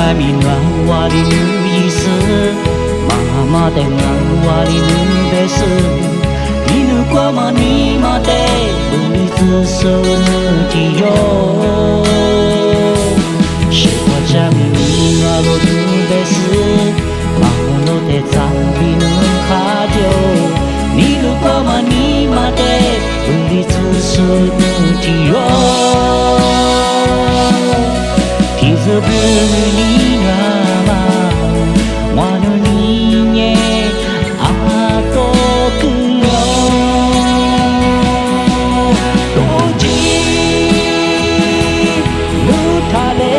wali nu isu mama dengan wali nu besu inu kwa mani mate beli susu nu tiyo shikwa jami ni ngalo nu besu mau no te zambi nu kajo inu kwa mani mate beli susu nu tiyo Kizu bumi nama wano ninye ato kuyo Doji nutale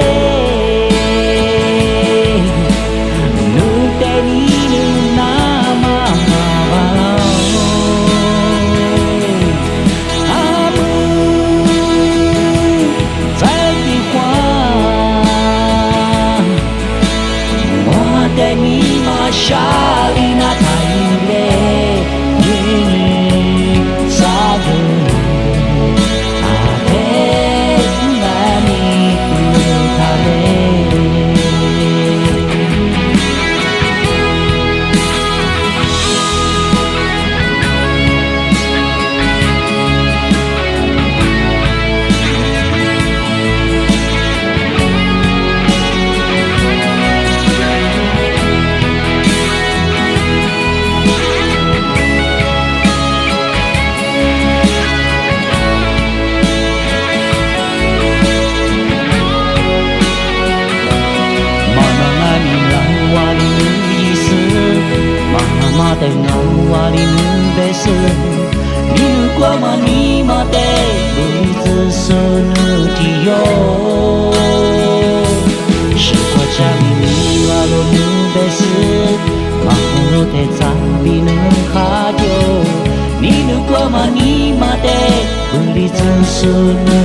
nuteni nu nama Amu zaki kwa Deni mashali na taile sagu ate nani kutale Dengan wali nu besu inu kwa mani mate beli susu nu tiyo shikwa jami ni walo nu besu mau no te zambi nu kajo inu kwa mani mate beli susu nu